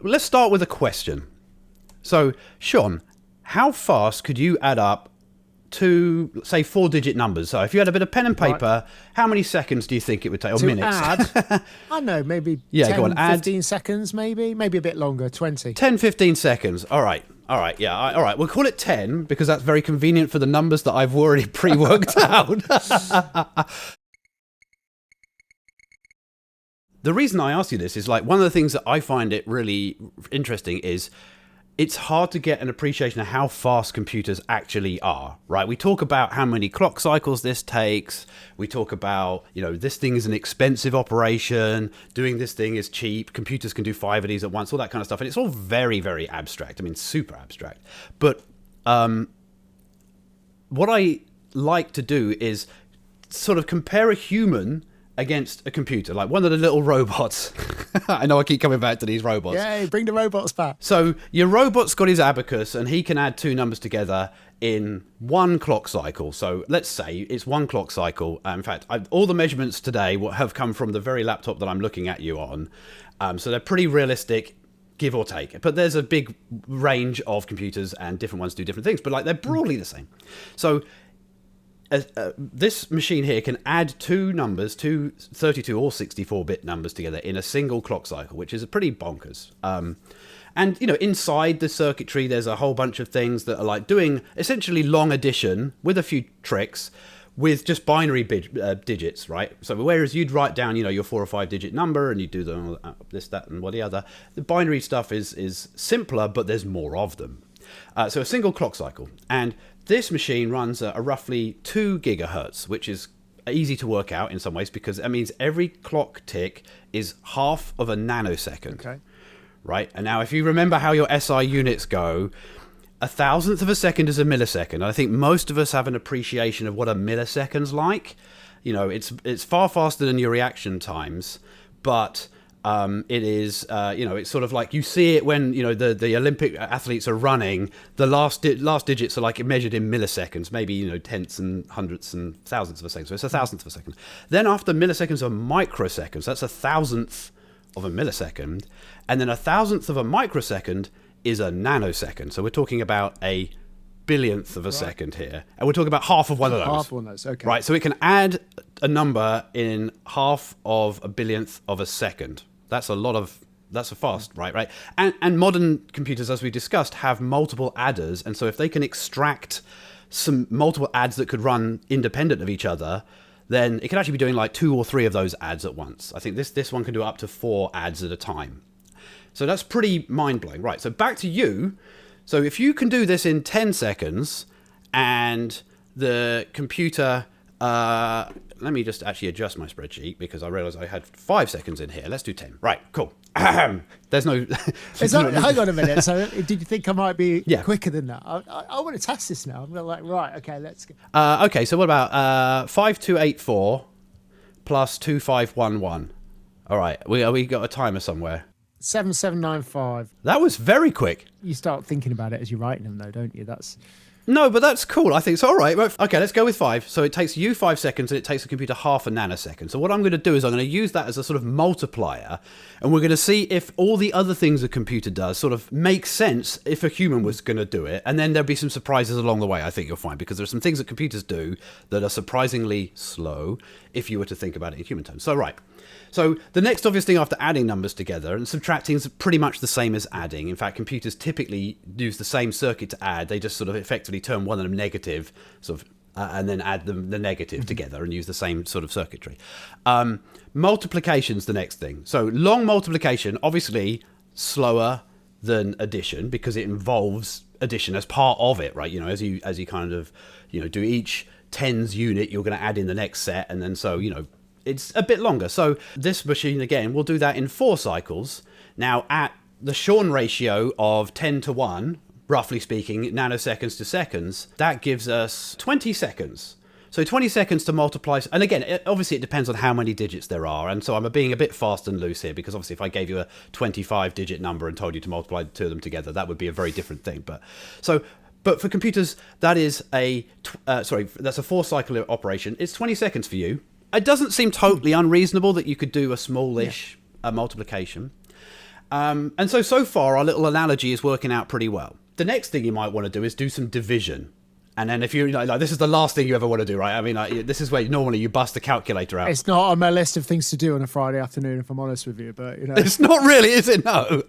Let's start with a question. So, Sean, how fast could you add up two, say, 4-digit numbers? So if you had a bit of pen and paper, how many seconds do you think it would take, or minutes? Add, I don't know, maybe 10, 15 seconds, maybe a bit longer, 20. 10, 15 seconds. All right, yeah, all right. We'll call it 10 because that's very convenient for the numbers that I've already pre-worked out. The reason I ask you this is, like, one of the things that I find it really interesting is it's hard to get an appreciation of how fast computers actually are, right? We talk about how many clock cycles this takes. We talk about, this thing is an expensive operation. Doing this thing is cheap. Computers can do 5 of these at once, all that kind of stuff. And it's all very, very abstract. I mean, super abstract. But what I like to do is sort of compare a human against a computer, like one of the little robots. I know I keep coming back to these robots. Yay, bring the robots back. So your robot's got his abacus and he can add two numbers together in one clock cycle. So let's say it's one clock cycle. In fact, all the measurements today have come from the very laptop that I'm looking at you on. So they're pretty realistic, give or take. But there's a big range of computers and different ones do different things. But they're broadly the same. So this machine here can add two numbers, two 32 or 64-bit numbers together in a single clock cycle, which is pretty bonkers. And, inside the circuitry, there's a whole bunch of things that are like doing essentially long addition with a few tricks with just binary digits, right? So whereas you'd write down, your 4 or 5-digit number and you do this, that, and what the other, the binary stuff is simpler, but there's more of them. So a single clock cycle. And this machine runs at a roughly 2 gigahertz, which is easy to work out in some ways because that means every clock tick is half of a nanosecond. Okay. Right? And now if you remember how your SI units go, 1,000th of a second is a millisecond. And I think most of us have an appreciation of what a millisecond's like. It's far faster than your reaction times, but it is, it's sort of like you see it when, the Olympic athletes are running. The last digits are like measured in milliseconds, maybe, tenths and hundredths and thousandths of a second. So it's 1,000th of a second. Then after milliseconds are microseconds. That's 1,000th of a millisecond. And then 1,000th of a microsecond is a nanosecond. So we're talking about a billionth of a second here. And we're talking about half of one of those. Half one of those, okay. Right, so it can add a number in half of a billionth of a second. That's a fast, right? And modern computers, as we discussed, have multiple adders. And so if they can extract some multiple adds that could run independent of each other, then it can actually be doing like 2 or 3 of those adds at once. I think this one can do up to 4 adds at a time. So that's pretty mind-blowing. Right, so back to you. So if you can do this in 10 seconds and the computer... let me just actually adjust my spreadsheet because I realized I had 5 seconds in here. Let's do 10. Right, cool. There's no... hang on a minute. So did you think I might be quicker than that? I want to test this now. I'm like, right, okay, let's go. Okay, so what about 5284 plus 2511? All right, we got a timer somewhere. 7795. That was very quick. You start thinking about it as you're writing them, though, don't you? No, but that's cool. I think it's all right. Okay, let's go with 5. So it takes you 5 seconds and it takes the computer half a nanosecond. So what I'm going to do is I'm going to use that as a sort of multiplier, and we're going to see if all the other things a computer does sort of make sense if a human was going to do it. And then there'll be some surprises along the way, I think you'll find, because there's some things that computers do that are surprisingly slow if you were to think about it in human terms. So, right. So the next obvious thing after adding numbers together, and subtracting is pretty much the same as adding. In fact, computers typically use the same circuit to add. They just sort of effectively turn one of them negative, and then add the negative together and use the same sort of circuitry. Multiplication's the next thing. So long multiplication, obviously slower than addition because it involves addition as part of it, right? As you kind of, do each tens unit, you're going to add in the next set, and then so, it's a bit longer. So this machine, again, will do that in 4 cycles. Now, at the Sean ratio of 10 to 1, roughly speaking, nanoseconds to seconds, that gives us 20 seconds. So 20 seconds to multiply. And again, obviously, it depends on how many digits there are. And so I'm being a bit fast and loose here because obviously if I gave you a 25-digit number and told you to multiply the two of them together, that would be a very different thing. But for computers, that is that's a 4-cycle operation. It's 20 seconds for you. It doesn't seem totally unreasonable that you could do a smallish multiplication. And so far, our little analogy is working out pretty well. The next thing you might want to do is do some division. And then if you like, this is the last thing you ever want to do, right? I mean, this is where normally you bust the calculator out. It's not on my list of things to do on a Friday afternoon, if I'm honest with you. But it's not really, is it? No.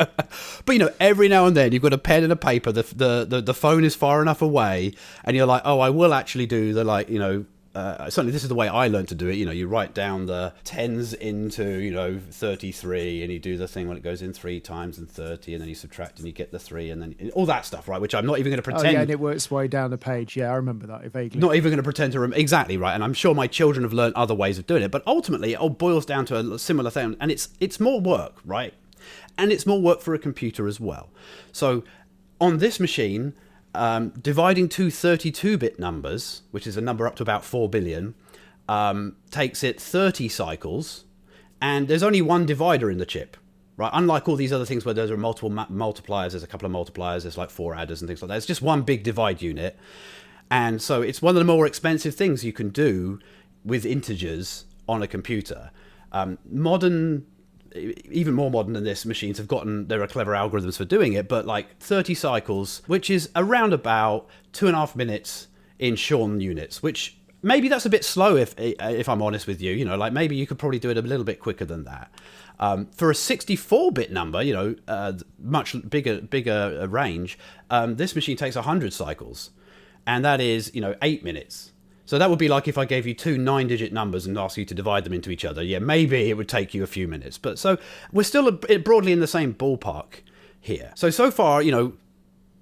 But every now and then you've got a pen and a paper. The phone is far enough away, and you're like, oh, I will actually do the certainly this is the way I learned to do it. You write down the tens into 33, and you do the thing when it goes in 3 times and 30, and then you subtract and you get the 3, and then all that stuff, right? Which I'm not even going to pretend. Oh yeah, and it works way down the page. Yeah, I remember that vaguely. Not even going to pretend to exactly right. And I'm sure my children have learned other ways of doing it, but ultimately it all boils down to a similar thing, and it's more work, right? And it's more work for a computer as well. So on this machine, dividing two 32-bit numbers, which is a number up to about 4 billion, takes it 30 cycles, and there's only one divider in the chip, right? Unlike all these other things where there are multiple multipliers, there's a couple of multipliers, there's like 4 adders and things like that. It's just one big divide unit. And so it's one of the more expensive things you can do with integers on a computer. Even more modern than this, machines have there are clever algorithms for doing it, but like 30 cycles, which is around about 2.5 minutes in Sean units, which maybe that's a bit slow if I'm honest with you. Like maybe you could probably do it a little bit quicker than that. For a 64-bit number, much bigger range, this machine takes 100 cycles, and that is 8 minutes. So that would be like if I gave you 2 9-digit numbers and asked you to divide them into each other. Yeah, maybe it would take you a few minutes. But so we're still broadly in the same ballpark here. So far,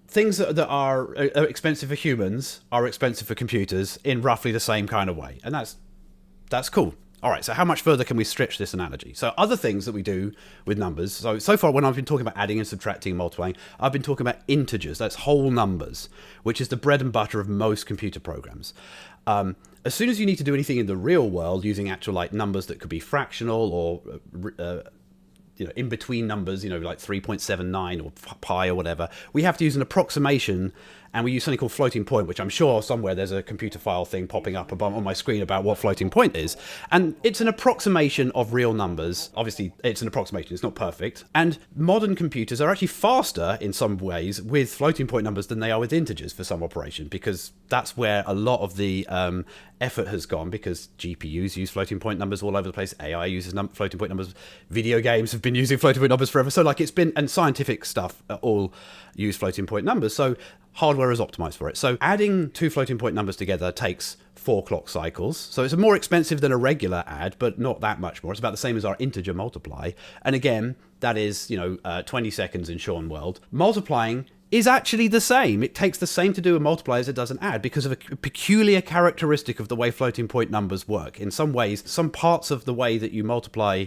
things that are expensive for humans are expensive for computers in roughly the same kind of way. And that's cool. All right, so how much further can we stretch this analogy? So other things that we do with numbers. So far when I've been talking about adding and subtracting and multiplying, I've been talking about integers. That's whole numbers, which is the bread and butter of most computer programs. As soon as you need to do anything in the real world using actual numbers that could be fractional or in between numbers, like 3.79 or pi or whatever, we have to use an approximation, and we use something called floating point, which I'm sure somewhere there's a Computerphile thing popping up on my screen about what floating point is. And it's an approximation of real numbers. Obviously, it's an approximation. It's not perfect. And modern computers are actually faster in some ways with floating point numbers than they are with integers for some operation, because that's where a lot of the effort has gone, because GPUs use floating point numbers all over the place. AI uses floating point numbers. Video games have been using floating point numbers forever. So and scientific stuff all use floating point numbers. So hardware is optimized for it. So adding 2 floating point numbers together takes 4 clock cycles. So it's more expensive than a regular add, but not that much more. It's about the same as our integer multiply. And again, that is, 20 seconds in Sean world. Multiplying is actually the same. It takes the same to do a multiply as it does an add, because of a peculiar characteristic of the way floating point numbers work. In some ways, some parts of the way that you multiply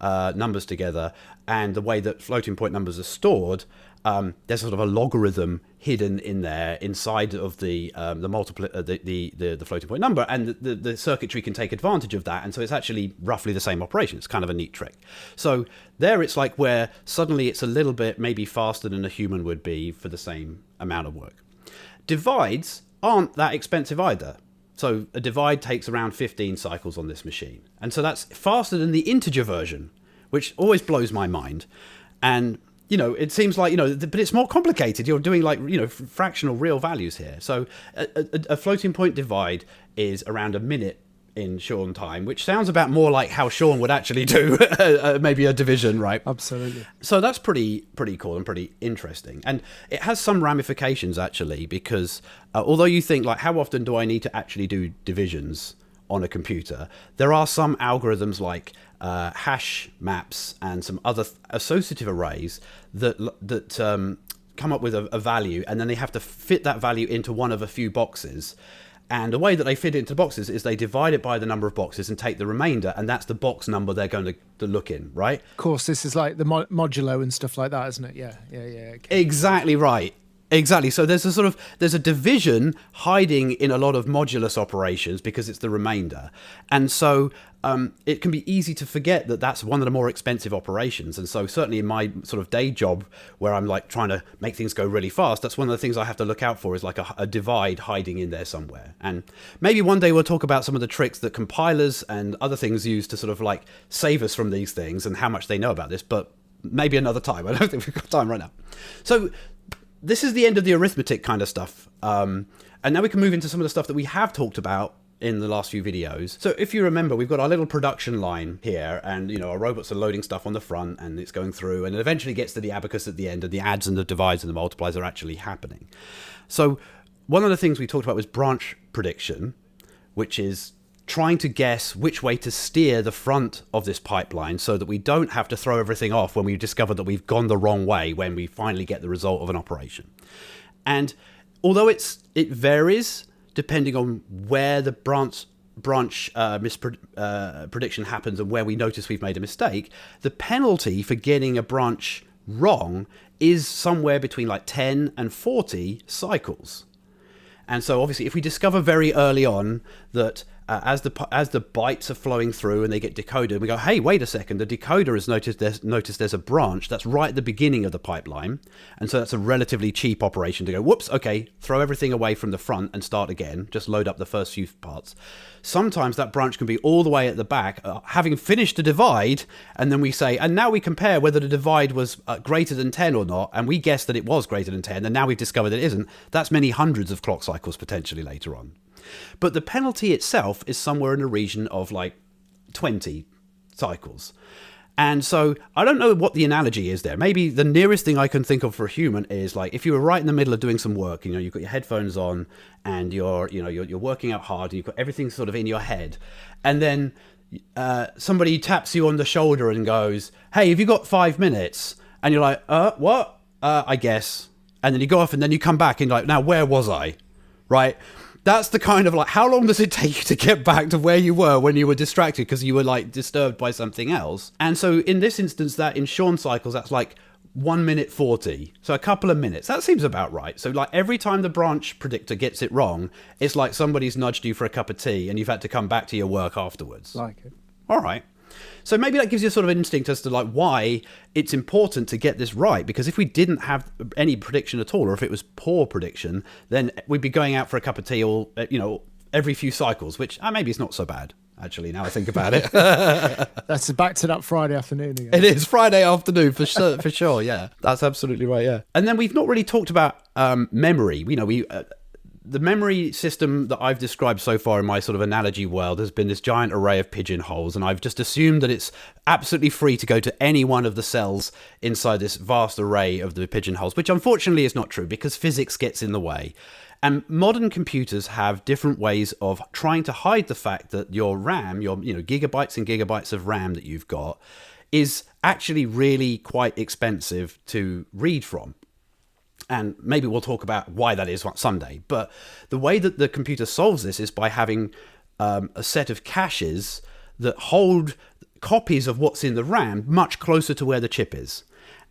numbers together and the way that floating point numbers are stored, there's sort of a logarithm hidden in there inside of the floating point number, and the circuitry can take advantage of that, and so it's actually roughly the same operation. It's kind of a neat trick. So there it's like where suddenly it's a little bit maybe faster than a human would be for the same amount of work. Divides aren't that expensive either. So a divide takes around 15 cycles on this machine, and so that's faster than the integer version, which always blows my mind. And it seems like, but it's more complicated. You're doing fractional real values here. So a floating point divide is around a minute in Sean time, which sounds about more like how Sean would actually do maybe a division, right? Absolutely. So that's pretty cool and pretty interesting. And it has some ramifications, actually, because although you think, how often do I need to actually do divisions on a computer, there are some algorithms like hash maps and some other associative arrays that come up with a value, and then they have to fit that value into one of a few boxes. And the way that they fit it into boxes is they divide it by the number of boxes and take the remainder, and that's the box number they're going to look in, right? Of course, this is like the modulo and stuff like that, isn't it? Yeah. Okay. Exactly right. Exactly. So there's a division hiding in a lot of modulus operations because it's the remainder. And so it can be easy to forget that that's one of the more expensive operations. And so certainly in my sort of day job where I'm trying to make things go really fast, that's one of the things I have to look out for, is a divide hiding in there somewhere. And maybe one day we'll talk about some of the tricks that compilers and other things use to sort of save us from these things and how much they know about this. But maybe another time. I don't think we've got time right now. So this is the end of the arithmetic kind of stuff. And now we can move into some of the stuff that we have talked about in the last few videos. So if you remember, we've got our little production line here, and our robots are loading stuff on the front, and it's going through, and it eventually gets to the abacus at the end, and the adds and the divides and the multiplies are actually happening. So one of the things we talked about was branch prediction, which is trying to guess which way to steer the front of this pipeline so that we don't have to throw everything off when we discover that we've gone the wrong way when we finally get the result of an operation. And although it varies depending on where the branch prediction happens and where we notice we've made a mistake, the penalty for getting a branch wrong is somewhere between like 10 and 40 cycles. And so obviously if we discover very early on that as the bytes are flowing through and they get decoded, we go, hey, wait a second, the decoder has noticed there's a branch that's right at the beginning of the pipeline, and so that's a relatively cheap operation to go, whoops, okay, throw everything away from the front and start again, just load up the first few parts. Sometimes that branch can be all the way at the back, having finished the divide, and then we say, and now we compare whether the divide was greater than 10 or not, and we guess that it was greater than 10, and now we've discovered that it isn't. That's many hundreds of clock cycles potentially later on. But the penalty itself is somewhere in the region of like 20 cycles. And so I don't know what the analogy is there. Maybe the nearest thing I can think of for a human is like if you were right in the middle of doing some work, you've got your headphones on and you're working out hard and you've got everything sort of in your head. And then somebody taps you on the shoulder and goes, hey, have you got 5 minutes? And you're like, what? I guess. And then you go off and then you come back and you're like, now where was I? Right? That's the kind of like, how long does it take you to get back to where you were when you were distracted because you were like disturbed by something else? And so in this instance, that in Sean cycles, that's like 1 minute 40. So a couple of minutes. That seems about right. So like every time the branch predictor gets it wrong, it's like somebody's nudged you for a cup of tea and you've had to come back to your work afterwards. Like it. All right. So maybe that gives you sort of an instinct as to like why it's important to get this right, because if we didn't have any prediction at all, or if it was poor prediction, then we'd be going out for a cup of tea all, every few cycles, which maybe it's not so bad, actually, now I think about it. That's back to that Friday afternoon again. It is Friday afternoon for sure, yeah. That's absolutely right, yeah. And then we've not really talked about memory. The memory system that I've described so far in my sort of analogy world has been this giant array of pigeonholes, and I've just assumed that it's absolutely free to go to any one of the cells inside this vast array of the pigeonholes, which unfortunately is not true because physics gets in the way. And modern computers have different ways of trying to hide the fact that your RAM, your gigabytes and gigabytes of RAM that you've got, is actually really quite expensive to read from. And maybe we'll talk about why that is someday. But the way that the computer solves this is by having a set of caches that hold copies of what's in the RAM much closer to where the chip is.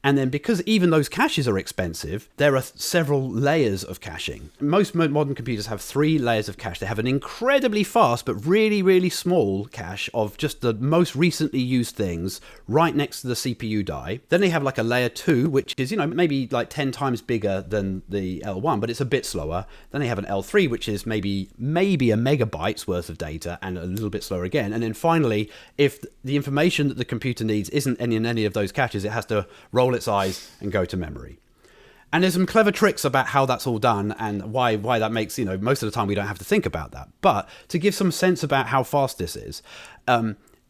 And then because even those caches are expensive, there are several layers of caching. Most modern computers have 3 layers of cache. They have an incredibly fast but really, really small cache of just the most recently used things right next to the CPU die. Then they have like a layer 2, which is, maybe like 10 times bigger than the L1, but it's a bit slower. Then they have an L3, which is maybe a megabyte's worth of data and a little bit slower again. And then finally, if the information that the computer needs isn't in any of those caches, it has to roll its eyes and go to memory. And there's some clever tricks about how that's all done and why that makes, most of the time we don't have to think about that. But to give some sense about how fast this is,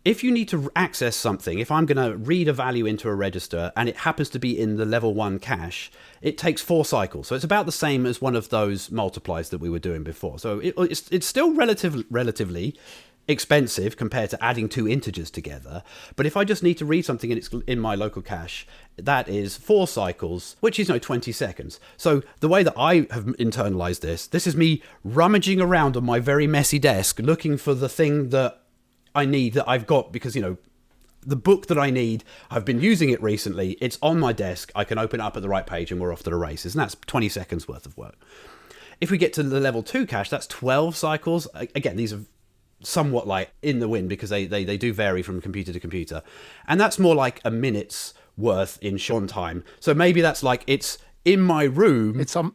if you need to access something, if I'm going to read a value into a register and it happens to be in the level 1 cache, it takes 4 cycles. So it's about the same as one of those multiplies that we were doing before. So it's still relatively expensive compared to adding 2 integers together. But if I just need to read something and it's in my local cache, that is 4 cycles, which is 20 seconds. So the way that I have internalized this is me rummaging around on my very messy desk looking for the thing that I need, that I've got, because the book that I need, I've been using it recently, it's on my desk, I can open it up at the right page and we're off to the races, and that's 20 seconds worth of work. If we get to the level 2 cache, that's 12 cycles. Again, these are somewhat like in the wind because they do vary from computer to computer, and that's more like a minute's worth in Sean time. So maybe that's like it's in my room, it's on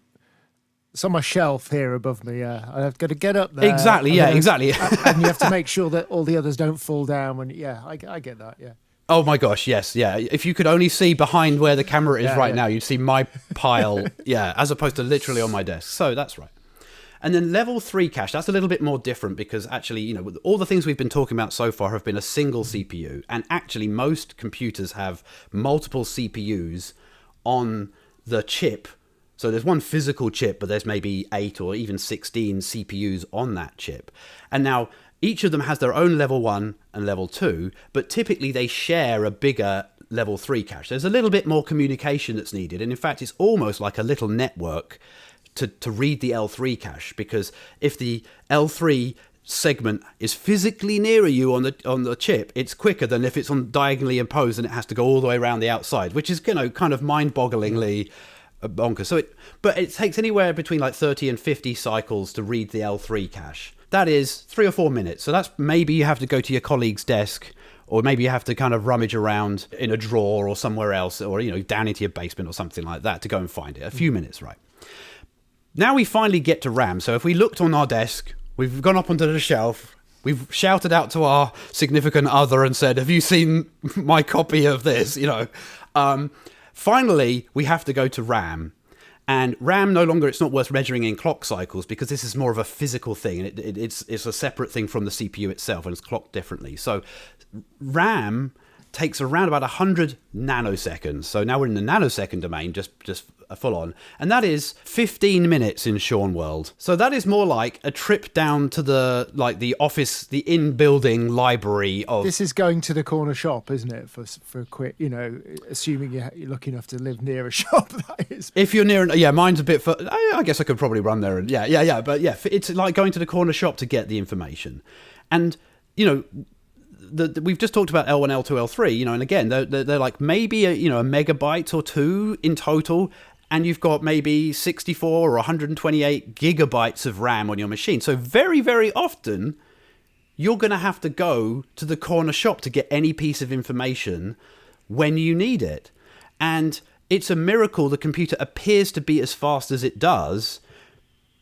my shelf here above me. I've got to get up there exactly. And you have to make sure that all the others don't fall down when I get that. Yeah, Oh my gosh, yes, yeah. If you could only see behind where the camera is now, you'd see my pile, as opposed to literally on my desk. So that's right. And then level 3 cache, that's a little bit more different because actually, all the things we've been talking about so far have been a single CPU. And actually, most computers have multiple CPUs on the chip. So there's one physical chip, but there's maybe 8 or even 16 CPUs on that chip. And now each of them has their own level 1 and level 2, but typically they share a bigger level 3 cache. There's a little bit more communication that's needed. And in fact, it's almost like a little network to read the L3 cache, because if the L3 segment is physically nearer you on the chip, it's quicker than if it's on diagonally imposed and it has to go all the way around the outside, which is kind of mind-bogglingly bonkers. But it takes anywhere between like 30 and 50 cycles to read the L3 cache. That is 3 or 4 minutes. So that's maybe you have to go to your colleague's desk, or maybe you have to kind of rummage around in a drawer or somewhere else, or down into your basement or something like that to go and find it. A few minutes, right? Now we finally get to RAM. So if we looked on our desk, we've gone up onto the shelf, we've shouted out to our significant other and said, have you seen my copy of this? Finally, we have to go to RAM. And RAM no longer, it's not worth measuring in clock cycles because this is more of a physical thing. And it's a separate thing from the CPU itself, and it's clocked differently. So RAM takes around about 100 nanoseconds. So now we're in the nanosecond domain, just a full on. And that is 15 minutes in Sean world. So that is more like a trip down to the office, the in-building library of... This is going to the corner shop, isn't it? For a quick, assuming you're lucky enough to live near a shop, that is. If you're near, mine's a bit... I guess I could probably run there. And But it's like going to the corner shop to get the information. And, we've just talked about L1, L2, L3, and again, they're like maybe a megabyte or two in total, and you've got maybe 64 or 128 gigabytes of RAM on your machine. So very, very often, you're going to have to go to the corner shop to get any piece of information when you need it. And it's a miracle the computer appears to be as fast as it does,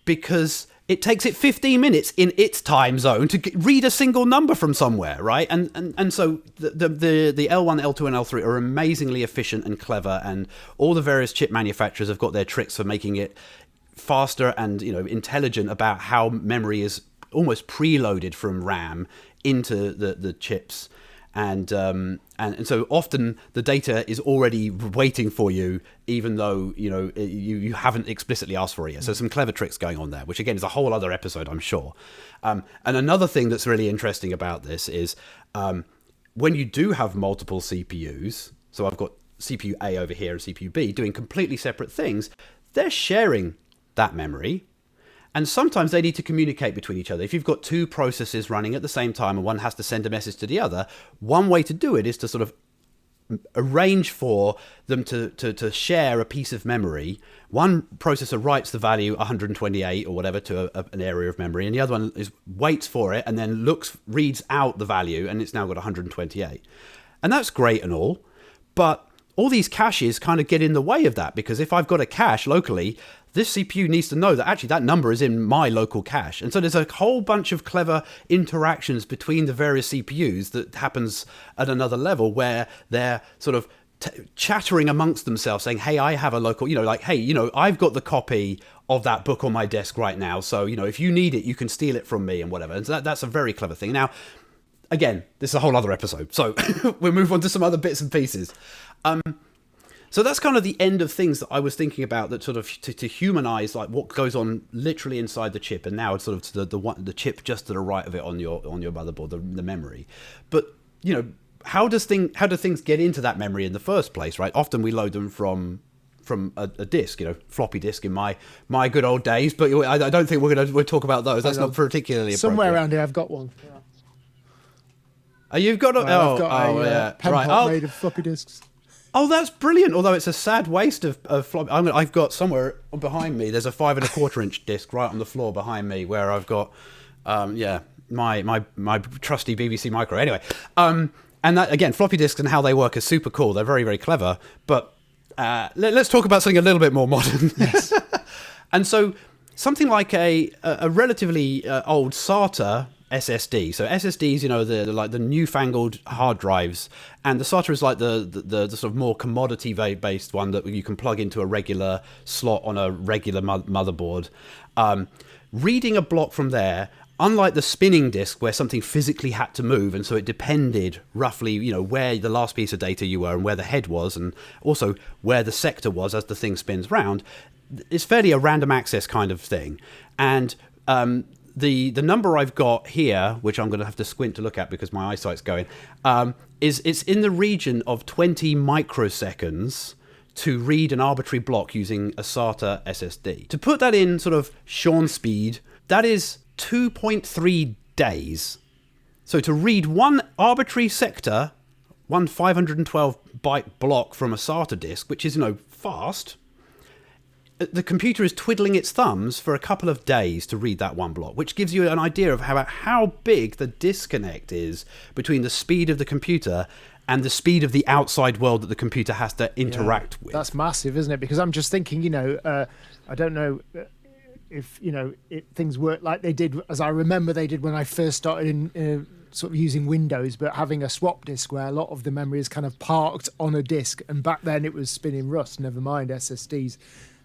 because it takes it 15 minutes in its time zone to read a single number from somewhere, right? And so the L1, L2, and L3 are amazingly efficient and clever, and all the various chip manufacturers have got their tricks for making it faster and intelligent about how memory is almost preloaded from RAM into the chips. And so often the data is already waiting for you, even though you haven't explicitly asked for it yet. So some clever tricks going on there, which again is a whole other episode, I'm sure. And another thing that's really interesting about this is when you do have multiple CPUs. So I've got CPU A over here and CPU B doing completely separate things. They're sharing that memory. And sometimes they need to communicate between each other. If you've got two processes running at the same time and one has to send a message to the other, one way to do it is to sort of arrange for them to share a piece of memory. One processor writes the value 128 or whatever to an area of memory, and the other one waits for it and then reads out the value, and it's now got 128. And that's great and all, but all these caches kind of get in the way of that, because if I've got a cache locally, this CPU needs to know that actually that number is in my local cache. And so there's a whole bunch of clever interactions between the various CPUs that happens at another level, where they're sort of chattering amongst themselves saying, hey, I have a local, hey, I've got the copy of that book on my desk right now. So, if you need it, you can steal it from me and whatever. And so that's a very clever thing. Now, again, this is a whole other episode. So we'll move on to some other bits and pieces. So that's kind of the end of things that I was thinking about, that sort of to humanize like what goes on literally inside the chip, and now it's sort of to the chip just to the right of it on your motherboard, the memory. But how do things get into that memory in the first place, right? Often we load them from a disk, floppy disk in my good old days. But I don't think we'll talk about those. That's not particularly appropriate. Somewhere around here, I've got one. Yeah. Oh, you've got a pen pot made of floppy disks. Oh, that's brilliant. Although it's a sad waste of floppy. I've got somewhere behind me, there's a 5 1/4 inch disc right on the floor behind me, where I've got, my trusty BBC Micro. Anyway, and that, again, floppy disks and how they work is super cool. They're very, very clever. But let's talk about something a little bit more modern. Yes. And so something like a relatively old SATA SSD. So SSDs, the newfangled hard drives, and the SATA is like the sort of more commodity based one that you can plug into a regular slot on a regular motherboard. Reading a block from there, unlike the spinning disk where something physically had to move, and so it depended roughly, where the last piece of data you were and where the head was, and also where the sector was as the thing spins round, it's fairly a random access kind of thing. And the number I've got here, which I'm going to have to squint to look at because my eyesight's going, is it's in the region of 20 microseconds to read an arbitrary block using a SATA SSD. To put that in sort of Sean speed, that is 2.3 days. So to read one arbitrary sector, one 512 byte block from a SATA disk, which is, fast, the computer is twiddling its thumbs for a couple of days to read that one block, which gives you an idea of how big the disconnect is between the speed of the computer and the speed of the outside world that the computer has to interact with. That's massive, isn't it? Because I'm just thinking, I don't know if, things work like they did, as I remember they did when I first started in sort of using Windows, but having a swap disk where a lot of the memory is kind of parked on a disk. And back then it was spinning Rust, never mind SSDs.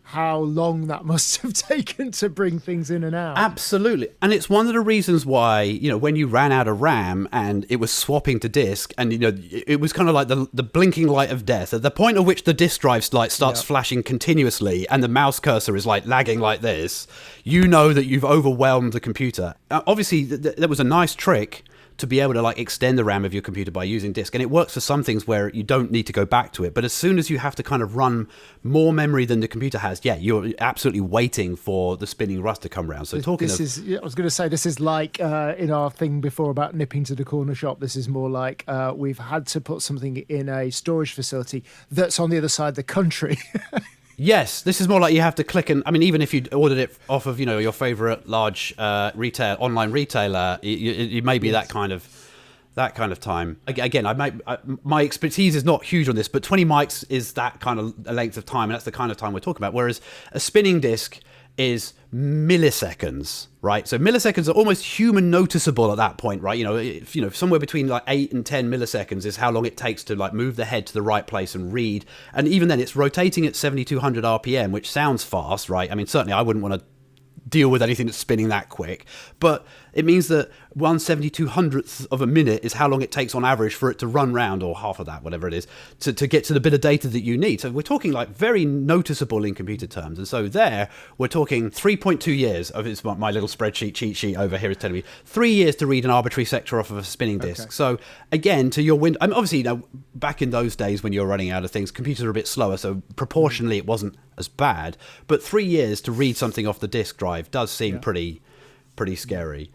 How long that must have taken to bring things in and out. Absolutely. And it's one of the reasons why, when you ran out of RAM and it was swapping to disk, and, it was kind of like the blinking light of death. At the point at which the disk drive light starts flashing continuously and the mouse cursor is like lagging like this, you know that you've overwhelmed the computer. Obviously, there was a nice trick to be able to extend the RAM of your computer by using disk. And it works for some things where you don't need to go back to it. But as soon as you have to kind of run more memory than the computer has, you're absolutely waiting for the spinning Rust to come around. So I was going to say, this is like in our thing before about nipping to the corner shop. This is more like we've had to put something in a storage facility that's on the other side of the country. Yes, this is more like you have to click and, even if you ordered it off of, your favorite large online retailer, it may be that kind of time. Again, my expertise is not huge on this, but 20 mics is that kind of length of time, and that's the kind of time we're talking about. Whereas a spinning disk is milliseconds, right? So milliseconds are almost human noticeable at that point, right? Somewhere between 8 and 10 milliseconds is how long it takes to move the head to the right place and read. And even then, it's rotating at 7,200 RPM, which sounds fast, right? Certainly I wouldn't want to deal with anything that's spinning that quick, but it means that 1/7200th of a minute is how long it takes on average for it to run round, or half of that, whatever it is, to get to the bit of data that you need. So we're talking very noticeable in computer terms. And so there we're talking 3.2 years of it's my little spreadsheet cheat sheet over here is telling me 3 years to read an arbitrary sector off of a spinning disk. Okay. So again, to your obviously, back in those days when you're running out of things, computers are a bit slower, so proportionally it wasn't as bad, but 3 years to read something off the disk drive does seem pretty scary.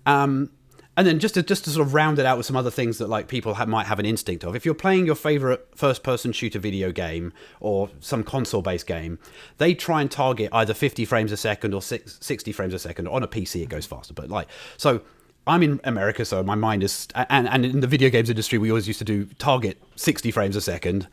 And then just to sort of round it out with some other things that people might have an instinct of. If you're playing your favorite first-person shooter video game or some console-based game, they try and target either 50 frames a second or 60 frames a second. On a PC, it goes faster. But so I'm in America, so my mind is, and in the video games industry, we always used to target 60 frames a second.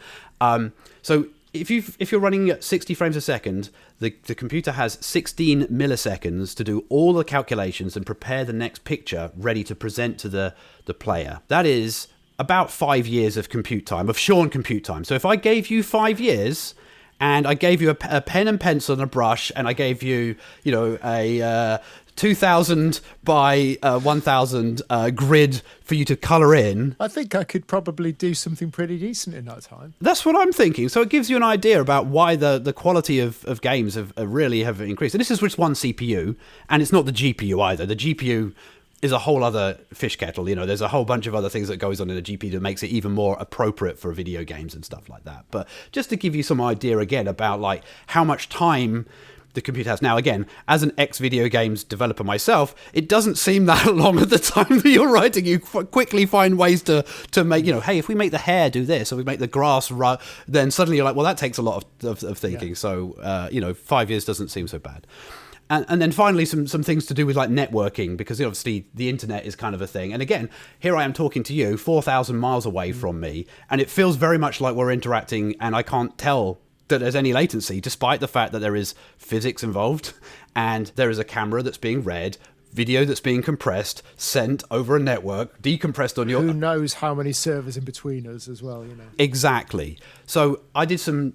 So if you're running at 60 frames a second, the computer has 16 milliseconds to do all the calculations and prepare the next picture ready to present to the player. That is about 5 years of compute time, of Sean compute time. So if I gave you 5 years and I gave you a pen and pencil and a brush, and I gave you, a 2000 by 1000 grid for you to colour in, I think I could probably do something pretty decent in that time. That's what I'm thinking. So it gives you an idea about why the quality of games have really increased. And this is just one CPU, and it's not the GPU either. The GPU is a whole other fish kettle. There's a whole bunch of other things that goes on in the GPU that makes it even more appropriate for video games and stuff like that. But just to give you some idea again about how much time the computer has. Now, again, as an ex-video games developer myself, it doesn't seem that long at the time that you're writing. You quickly find ways to make, hey, if we make the hair do this, or we make the grass run, then suddenly you're like, well, that takes a lot of thinking. Yeah. So, 5 years doesn't seem so bad. And then finally, some things to do with networking, because obviously the internet is kind of a thing. And again, here I am talking to you 4,000 miles away from me, and it feels very much like we're interacting, and I can't tell that there's any latency, despite the fact that there is physics involved and there is a camera that's being read video that's being compressed, sent over a network, decompressed on your... Who knows how many servers in between us as well, you know. Exactly. So I did some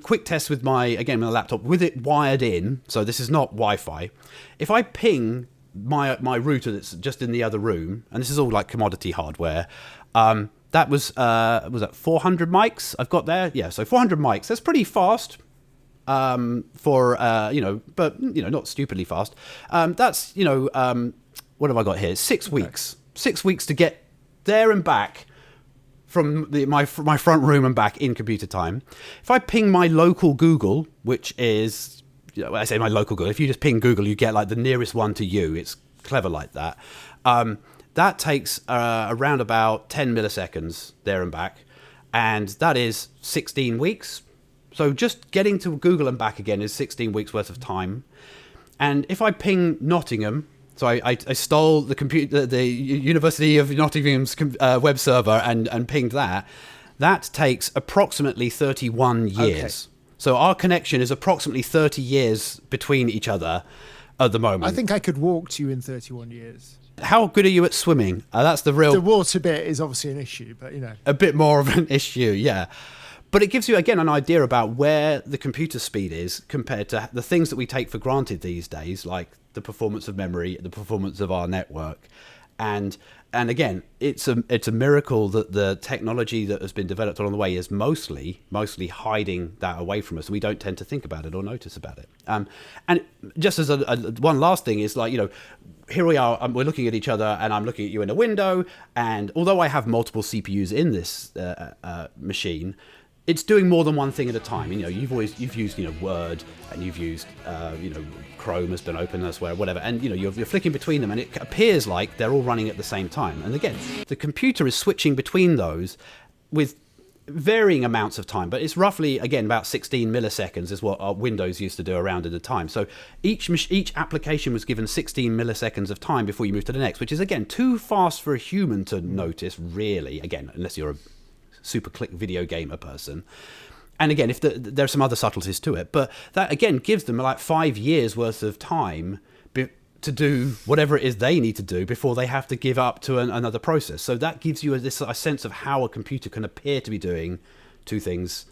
quick tests with my laptop with it wired in. So this is not Wi-Fi. If I ping my router that's just in the other room, and this is all like commodity hardware, that was that 400 mics I've got there? Yeah, so 400 mics. That's pretty fast. But not stupidly fast. That's what have I got here? 6 weeks. 6 weeks to get there and back from my front room and back in computer time. If I ping my local Google, which is, I say my local Google, if you just ping Google, you get like the nearest one to you. It's clever like that. That takes around about 10 milliseconds there and back, and that is 16 weeks. So just getting to Google and back again is 16 weeks worth of time. And if I ping Nottingham, so I stole the University of Nottingham's web server and pinged that takes approximately 31 years. Okay. So our connection is approximately 30 years between each other at the moment. I think I could walk to you in 31 years. How good are you at swimming? That's the water bit is obviously an issue, but a bit more of an issue, yeah. But it gives you, again, an idea about where the computer speed is compared to the things that we take for granted these days, like the performance of memory, the performance of our network. And again, it's a miracle that the technology that has been developed along the way is mostly hiding that away from us. We don't tend to think about it or notice about it. And just as one last thing is like, here we are, we're looking at each other and I'm looking at you in a window. And although I have multiple CPUs in this machine, it's doing more than one thing at a time. You've used Word, and you've used Chrome has been open elsewhere, whatever, and you're flicking between them, and it appears like they're all running at the same time. And again, the computer is switching between those with varying amounts of time, but it's roughly, again, about 16 milliseconds is what our Windows used to do around at a time. So each application was given 16 milliseconds of time before you move to the next, which is, again, too fast for a human to notice, really, again, unless you're a super click video gamer person. And again, if there are some other subtleties to it, but that again gives them like 5 years worth of time to do whatever it is they need to do before they have to give up to another process. So that gives you a sense of how a computer can appear to be doing two things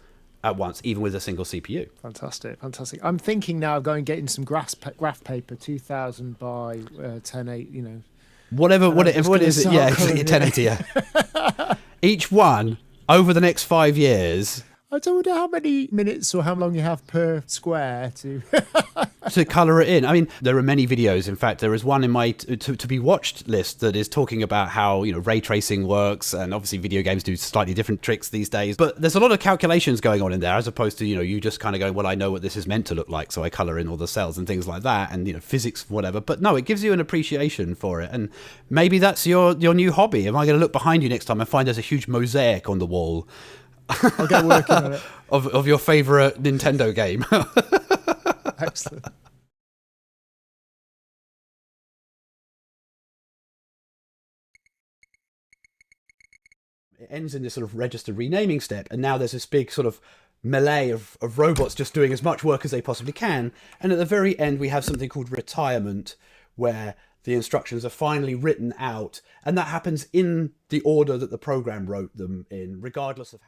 at once, even with a single CPU. Fantastic. I'm thinking now of going and getting some graph paper, 2000 by 1080, whatever it is. Yeah, 1080. Yeah. Each one. Over the next 5 years, I don't know how many minutes or how long you have per square to to colour it in. I mean, there are many videos. In fact, there is one in my to be watched list that is talking about how ray tracing works, and obviously video games do slightly different tricks these days. But there's a lot of calculations going on in there, as opposed to you just kind of going, well, I know what this is meant to look like, so I colour in all the cells and things like that, and physics, whatever. But no, it gives you an appreciation for it, and maybe that's your new hobby. Am I going to look behind you next time and find there's a huge mosaic on the wall? I'll get working on it. of your favourite Nintendo game. Excellent. It ends in this sort of register renaming step, and now there's this big sort of melee of robots just doing as much work as they possibly can. And at the very end, we have something called retirement, where the instructions are finally written out, and that happens in the order that the program wrote them in, regardless of how...